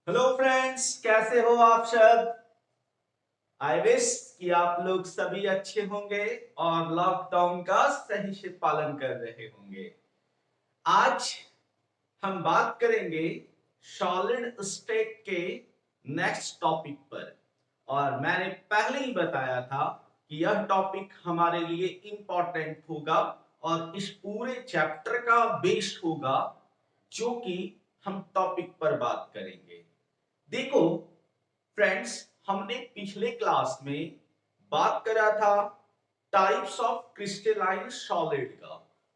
Hello friends, कैसे हो आप सब। आई विश कि आप लोग सभी अच्छे होंगे और लॉकडाउन का सही से पालन कर रहे होंगे। आज हम बात करेंगे सॉलिड स्टेट के नेक्स्ट टॉपिक पर। और मैंने पहले ही बताया था कि यह टॉपिक हमारे लिए इंपॉर्टेंट होगा और इस पूरे चैप्टर का बेस होगा जो कि हम टॉपिक पर बात करेंगे। देखो फ्रेंड्स, हमने पिछले क्लास में बात करा था टाइप्स ऑफ क्रिस्टलाइन सॉलिड का,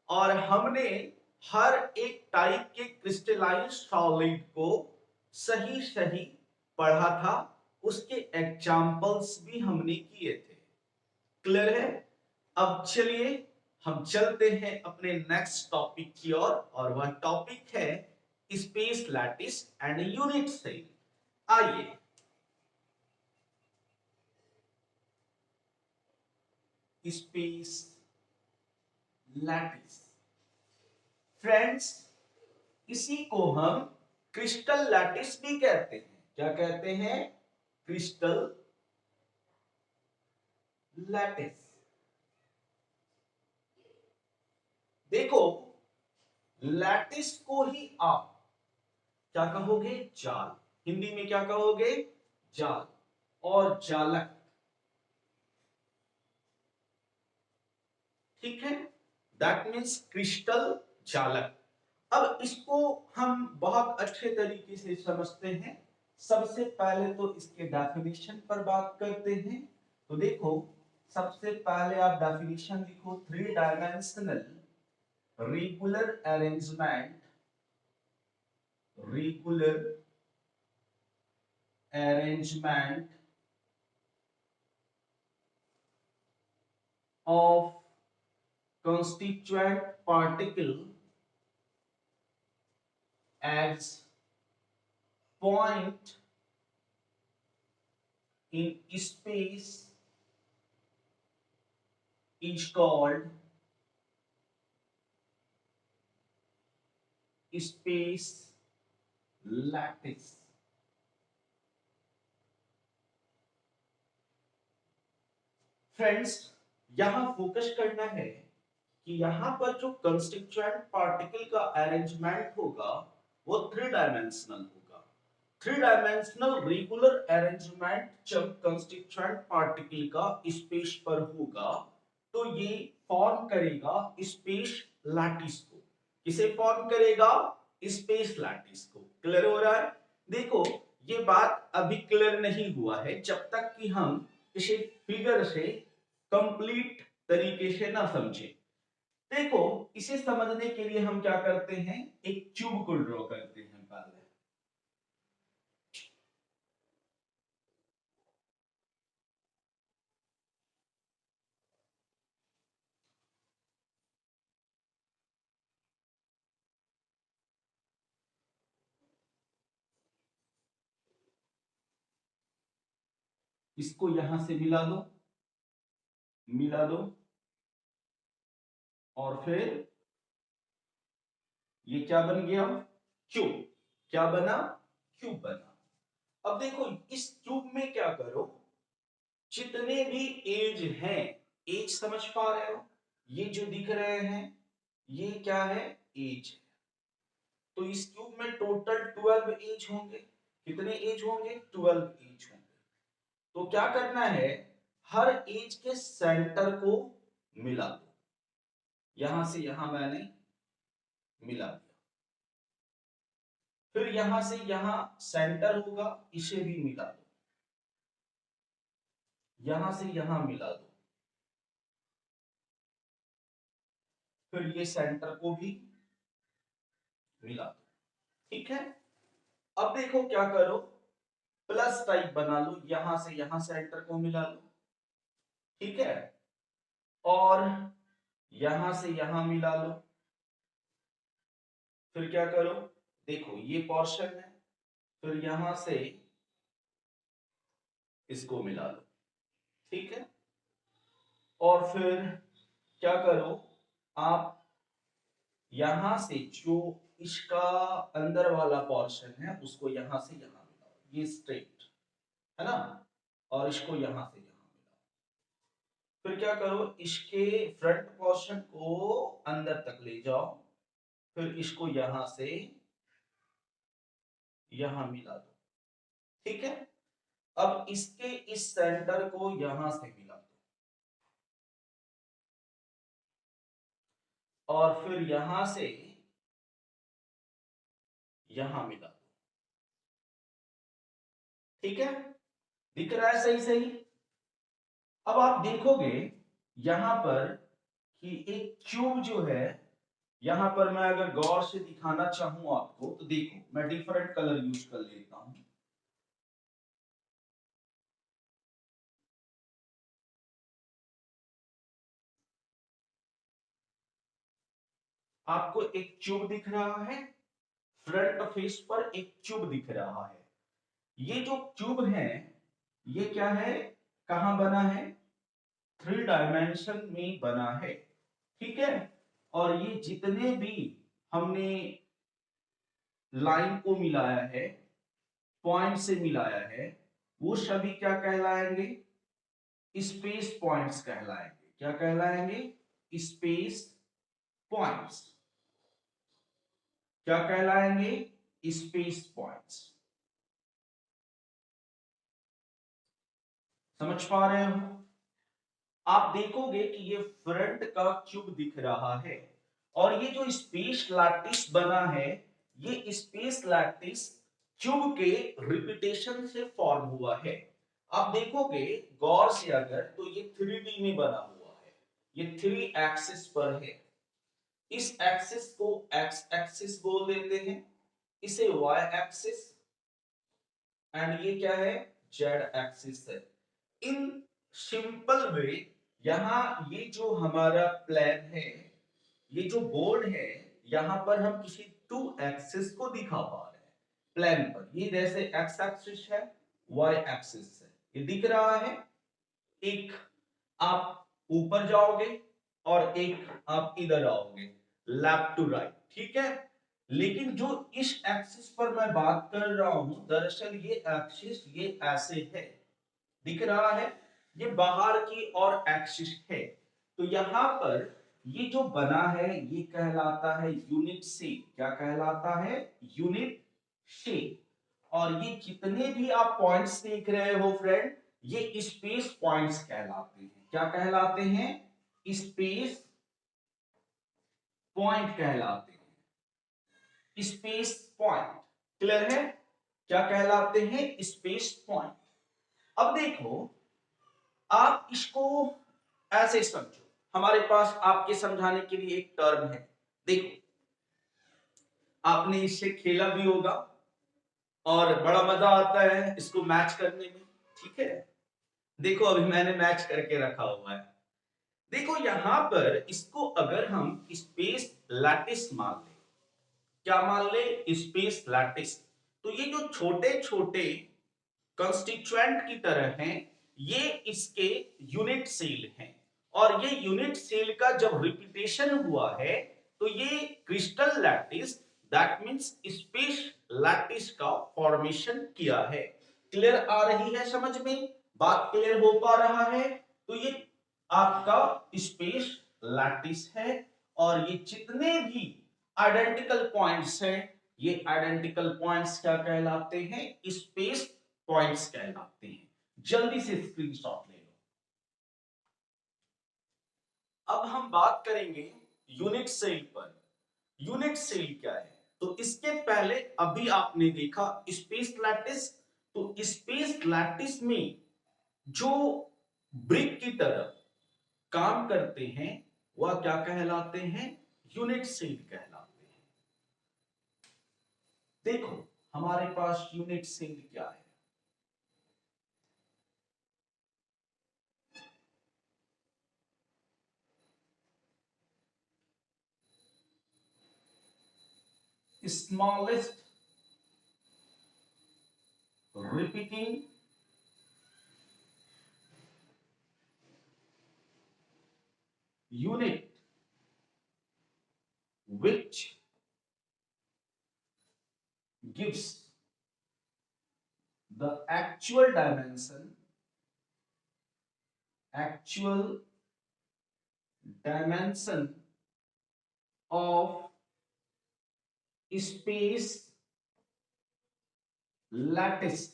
और हमने हर एक टाइप के क्रिस्टलाइन सॉलिड को सही सही पढ़ा था। उसके एग्जाम्पल्स भी हमने किए थे। क्लियर है। अब चलिए हम चलते हैं अपने नेक्स्ट टॉपिक की ओर, और वह टॉपिक है space lattice and unit cell. आइए स्पेस लैटिस फ्रेंड्स, इसी को हम क्रिस्टल लैटिस भी कहते हैं। क्या कहते हैं? Crystal lattice. देखो, लैटिस को ही आप क्या कहोगे? जाल। हिंदी में क्या कहोगे? जाल और जालक। ठीक है, दैट मीन्स क्रिस्टल जालक। अब इसको हम बहुत अच्छे तरीके से समझते हैं। सबसे पहले तो इसके डेफिनेशन पर बात करते हैं। तो देखो, सबसे पहले आप डेफिनेशन लिखो। Three dimensional regular arrangement, regular arrangement of constituent particle as point in space is called space lattice। Friends, यहां फोकस करना है कि यहां पर जो कंस्टिट्यूएंट पार्टिकल का अरेंजमेंट होगा वो थ्री डायमेंशनल होगा। थ्री डायमेंशनल रेगुलर अरेंजमेंट जब कंस्टिट्यूएंट पार्टिकल का स्पेस पर होगा तो ये फॉर्म करेगा स्पेस लैटिस को। किसे फॉर्म करेगा? स्पेस लैटिस को। क्लियर हो रहा है? देखो, ये बात अभी क्लियर नहीं हुआ है जब तक कि हम इसे फिगर से कंप्लीट तरीके से ना समझे। देखो, इसे समझने के लिए हम क्या करते हैं, एक ट्यूब को ड्रॉ करते हैं पहले। इसको यहां से मिला दो, मिला दो, और फिर ये क्या बन गया? क्यूब। क्या बना? क्यूब बना। अब देखो, इस क्यूब में क्या करो, जितने भी एज हैं, एज समझ पा रहे हो? ये जो दिख रहे हैं ये क्या है? एज। तो इस क्यूब में टोटल 12 एज होंगे। कितने एज होंगे? 12 एज होंगे। तो क्या करना है, हर एज के सेंटर को मिला दो। यहां से यहां मैंने मिला दिया। फिर यहां से यहां सेंटर होगा, इसे भी मिला दो। यहां से यहां मिला दो। फिर ये सेंटर को भी मिला दो। ठीक है। अब देखो क्या करो, प्लस टाइप बना लो। यहां से यहां सेंटर को मिला लो। ठीक है। और यहां से यहां मिला लो। फिर क्या करो, देखो ये पोर्शन है, फिर यहां से इसको मिला लो। ठीक है। और फिर क्या करो, आप यहां से जो इसका अंदर वाला पोर्शन है उसको यहां से यहां मिलाओ। ये स्ट्रेट है ना, और इसको यहां से यहां मिला। फिर क्या करो, इसके फ्रंट पोर्शन को अंदर तक ले जाओ, फिर इसको यहां से यहां मिला दो। ठीक है, अब इसके इस सेंटर को यहां से मिला दो, और फिर यहां से यहां मिला दो। ठीक है, दिख रहा है सही सही। अब आप देखोगे यहां पर कि एक क्यूब जो है, यहां पर मैं अगर गौर से दिखाना चाहूं आपको तो देखो, मैं डिफरेंट कलर यूज कर लेता हूं। आपको एक क्यूब दिख रहा है, फ्रंट फेस पर एक क्यूब दिख रहा है। ये जो क्यूब है ये क्या है, कहां बना है, 3 डायमेंशन में बना है। ठीक है, और ये जितने भी हमने लाइन को मिलाया है, पॉइंट से मिलाया है, वो सभी क्या कहलाएंगे, स्पेस पॉइंट्स कहलाएंगे। क्या कहलाएंगे, स्पेस पॉइंट्स। क्या कहलाएंगे, स्पेस पॉइंट्स। समझ पा रहे हो, आप देखोगे कि ये फ्रंट का क्यूब दिख रहा है, और ये जो स्पेस लैटिस बना है, ये स्पेस लैटिस क्यूब के रिपीटेशन से फॉर्म हुआ है। आप देखोगे गौर से अगर, तो ये 3D में बना हुआ है, ये 3 एक्सिस पर है। इस एक्सिस को एक्स एक्सिस बोल देते हैं, इसे वाई एक्सिस, एंड ये क्या है, जेड एक्सिस है। इन सिंपल वे, यहां ये जो हमारा प्लेन है, ये जो बोर्ड है, यहां पर हम किसी 2 एक्सिस को दिखा पा रहे हैं प्लेन पर। ये जैसे एक्स एक्सिस है, वाई एक्सिस है, ये दिख रहा है। एक आप ऊपर जाओगे और एक आप इधर आओगे, लेफ्ट टू राइट। ठीक है, लेकिन जो इस एक्सिस पर मैं बात कर रहा हूं, दरअसल ये एक्सिस ये ऐसे है, दिख रहा है, ये बाहर की और एक्सिस है। तो यहां पर ये जो बना है ये कहलाता है यूनिट शेप। क्या कहलाता है, यूनिट शेप। और ये जितने भी आप पॉइंट्स देख रहे हो फ्रेंड, ये स्पेस पॉइंट्स कहलाते हैं। क्या कहलाते हैं, स्पेस पॉइंट कहलाते हैं, स्पेस पॉइंट। क्लियर है, क्या कहलाते हैं, स्पेस पॉइंट। अब देखो, आप इसको ऐसे समझो, हमारे पास आपके समझाने के लिए एक टर्म है। देखो, आपने इससे खेला भी होगा और बड़ा मजा आता है इसको मैच करने में। ठीक है, देखो अभी मैंने मैच करके रखा हुआ है। देखो यहां पर इसको अगर हम स्पेस लैटिस मान ले, क्या मान ले, स्पेस लैटिस, तो ये जो छोटे छोटे कंस्टिट्यूएंट की तरह हैं, ये इसके यूनिट सेल हैं। और ये यूनिट सेल का जब रिपीटेशन हुआ है, तो ये crystal lattice, that means space lattice का फॉर्मेशन किया है। क्लियर आ रही है समझ में, बात क्लियर हो पा रहा है। तो ये आपका स्पेस लैटिस है, और ये जितने भी आइडेंटिकल पॉइंट्स हैं, ये आइडेंटिकल पॉइंट्स क्या कहलाते हैं, स्पेस पॉइंट्स कहलाते हैं। जल्दी से स्क्रीनशॉट ले लो। अब हम बात करेंगे यूनिट सेल पर। यूनिट सेल क्या है, तो इसके पहले अभी आपने देखा स्पेस लैटिस, तो स्पेस लैटिस में जो ब्रिक की तरह काम करते हैं वह क्या कहलाते हैं, यूनिट सेल कहलाते हैं। देखो हमारे पास यूनिट सेल क्या है, smallest repeating unit which gives the actual dimension of space lattice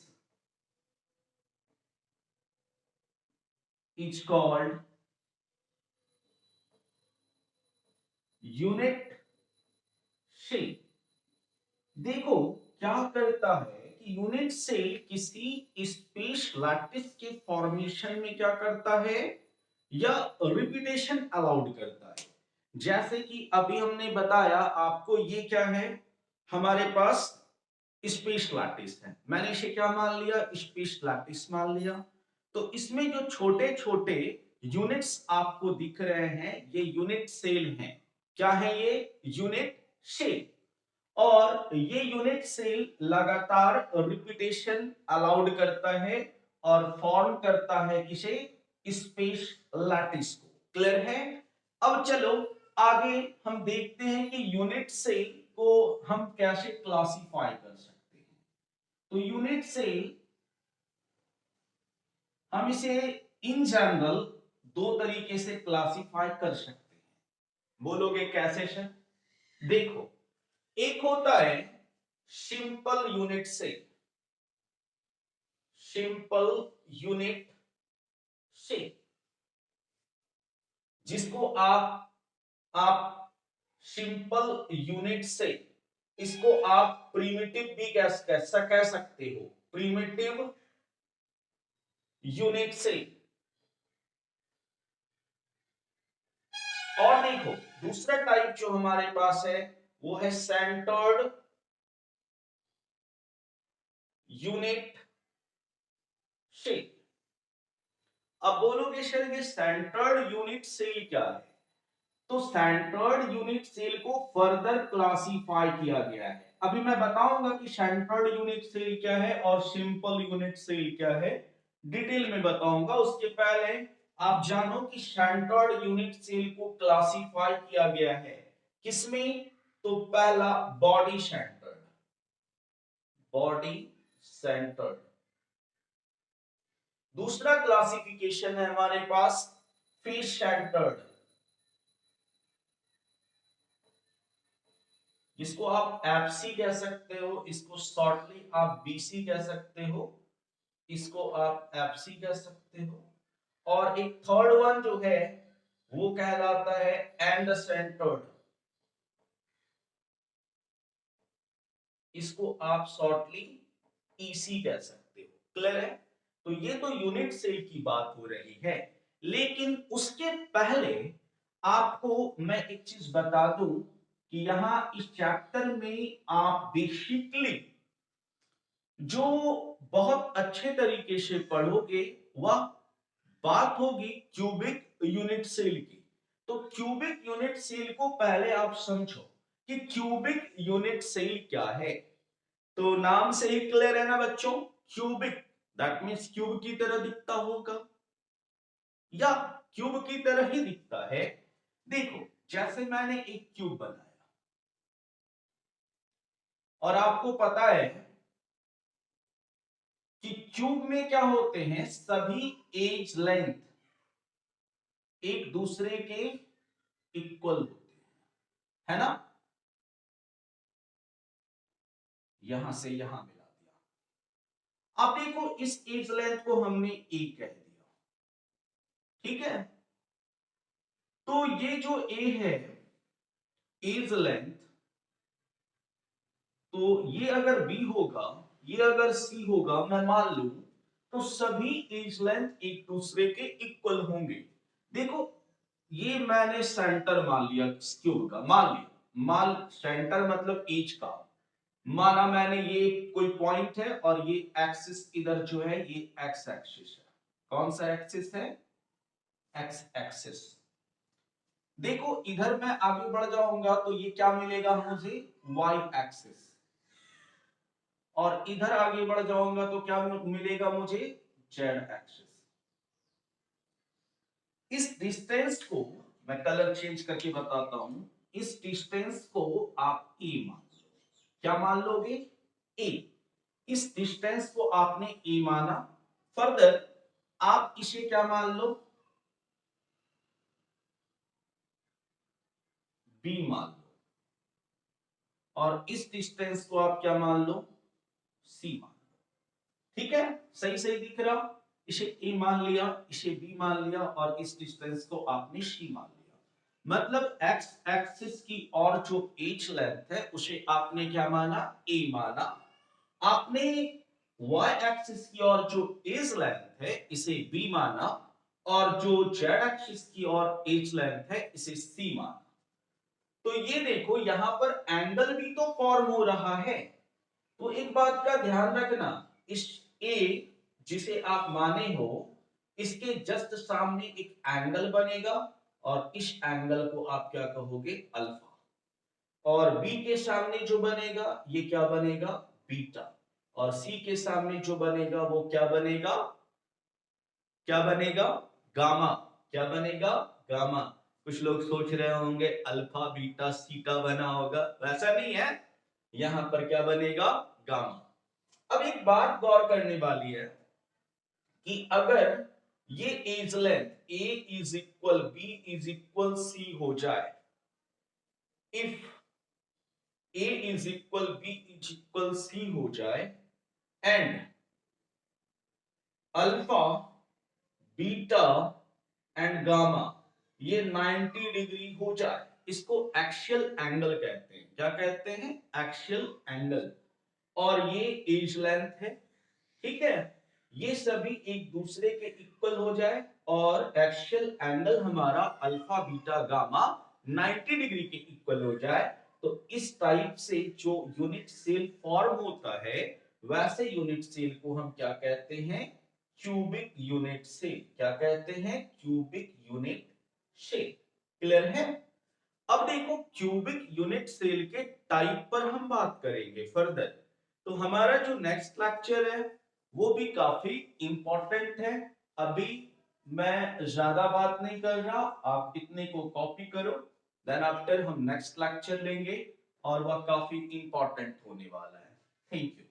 is called unit cell. देखो क्या करता है कि यूनिट सेल किसी स्पेस लैटिस के फॉर्मेशन में क्या करता है या रिपीटेशन अलाउड करता है। जैसे कि अभी हमने बताया आपको, ये क्या है, हमारे पास स्पेस लैटिस है, मैंने इसे क्या मान लिया, स्पेस लैटिस मान लिया। तो इसमें जो छोटे छोटे यूनिट्स आपको दिख रहे हैं ये यूनिट सेल हैं। क्या है ये, यूनिट सेल। और ये यूनिट सेल लगातार रिपीटेशन अलाउड करता है और फॉर्म करता है किसे, स्पेस लैटिस को। क्लियर है। अब चलो आगे हम देखते हैं कि यूनिट सेल को हम कैसे क्लासिफाई कर सकते हैं। तो यूनिट सेल हम इसे इन जनरल दो तरीके से क्लासिफाई कर सकते हैं। बोलोगे कैसे सर? देखो, एक होता है simple unit cell, simple unit cell जिसको आप सिंपल यूनिट सेल, इसको आप प्रिमिटिव भी कह सकते हो, प्रिमिटिव यूनिट सेल। और देखो दूसरा टाइप जो हमारे पास है वो है सेंटर्ड यूनिट सेल। अब बोलोगे सर ये सेंटर्ड यूनिट सेल क्या है? तो सेंटर्ड यूनिट सेल को फर्दर क्लासिफाई किया गया है। अभी मैं बताऊंगा कि सेंटर्ड यूनिट सेल क्या है और सिंपल यूनिट सेल क्या है, डिटेल में बताऊंगा। उसके पहले आप जानो कि सेंटर्ड यूनिट सेल को क्लासिफाई किया गया है किसमें? तो पहला बॉडी सेंटर्ड, बॉडी सेंटर्ड। दूसरा क्लासिफिकेशन है हमारे पास फेस सेंटर्ड, जिसको आप एफसी कह सकते हो, इसको शॉर्टली आप बीसी कह सकते हो, इसको आप एफसी कह सकते हो। और एक थर्ड वन जो है वो कहलाता है एंड सेंटर्ड, इसको आप शॉर्टली ईसी कह सकते हो। क्लियर है। तो ये तो यूनिट सेल की बात हो रही है, लेकिन उसके पहले आपको मैं एक चीज बता दूं कि यहां इस चैप्टर में आप बेसिकली जो बहुत अच्छे तरीके से पढ़ोगे वह बात होगी क्यूबिक यूनिट सेल की। तो क्यूबिक यूनिट सेल को पहले आप समझो कि क्यूबिक यूनिट सेल क्या है। तो नाम से ही क्लियर है ना बच्चों, क्यूबिक दैट मींस क्यूब की तरह दिखता होगा या क्यूब की तरह ही दिखता है। देखो जैसे मैंने एक क्यूब बनाया और आपको पता है कि क्यूब में क्या होते हैं, सभी एज लेंथ एक दूसरे के इक्वल होते हैं, है ना। यहां से यहां मिला दिया। अब देखो इस एज लेंथ को हमने ए कह दिया, ठीक है। तो ये जो ए है एज लेंथ, तो ये अगर बी होगा, ये अगर सी होगा, मैं मान लूं तो सभी एज लेंथ एक दूसरे के इक्वल होंगे। देखो ये मैंने सेंटर मान लिया क्यूब का, मान लिया, मान सेंटर मतलब एज का माना मैंने, ये कोई पॉइंट है और ये एक्सिस इधर जो है ये एक्स एक्सिस है। कौन सा एक्सिस है? X axis. देखो इधर मैं आगे बढ़ जाऊंगा तो ये क्या मिलेगा मुझे, वाई एक्सिस। और इधर आगे बढ़ जाऊंगा तो क्या मिलेगा मुझे, जेड एक्सिस। इस डिस्टेंस को मैं कलर चेंज करके बताता हूं, इस डिस्टेंस को आप ए मान लो। क्या मान लोगे? ए। इस डिस्टेंस को आपने ए माना, फर्दर आप इसे क्या मान लो, बी मान लो, और इस डिस्टेंस को आप क्या मान लो, सी मान लो। ठीक है, सही सही दिख रहा, इसे ए मान लिया, इसे बी मान लिया, और इस डिस्टेंस को आपने सी मान लिया। मतलब एक्स एक्सिस की और जो एज लेंथ है उसे आपने क्या माना, ए माना। आपने y एक्सिस की और जो एज लेंथ है इसे b माना, और जो z एक्सिस की और एज लेंथ है इसे c माना। तो ये देखो यहां पर एंगल भी तो फॉर्म हो रहा है। तो एक बात का ध्यान रखना, इस a जिसे आप माने हो इसके जस्ट सामने एक एंगल बनेगा, और इस एंगल को आप क्या कहोगे, अल्फा। और b के सामने जो बनेगा ये क्या बनेगा, बीटा। और c के सामने जो बनेगा वो क्या बनेगा, क्या बनेगा, गामा। क्या बनेगा, गामा। कुछ लोग सोच रहे होंगे अल्फा बीटा सीटा बना होगा, वैसा नहीं है, यहां पर क्या बनेगा, गामा। अब एक बात गौर करने वाली है कि अगर ये edge length a is equal b is equal c हो जाए, if a is equal b is equal c हो जाए, and alpha beta and gamma ये 90 डिग्री हो जाए, इसको एक्सियल एंगल कहते हैं। क्या कहते हैं, एक्सियल एंगल। और ये एज लेंथ है, ठीक है, ये सभी एक दूसरे के इक्वल हो जाए और एक्सियल एंगल हमारा अल्फा बीटा गामा 90 डिग्री के इक्वल हो जाए, तो इस टाइप से जो यूनिट सेल फॉर्म होता है वैसे यूनिट सेल को हम क्या कहते हैं, क्यूबिक यूनिट सेल। क्या कहते हैं, क्यूबिक यूनिट सेल। क्लियर है। अब देखो क्यूबिक यूनिट सेल के टाइप पर हम बात करेंगे फर्दर। तो हमारा जो नेक्स्ट लेक्चर है वो भी काफी इंपॉर्टेंट है। अभी मैं ज्यादा बात नहीं कर रहा, आप इतने को कॉपी करो, देन आफ्टर हम नेक्स्ट लेक्चर लेंगे और वह काफी इंपॉर्टेंट होने वाला है। Thank you.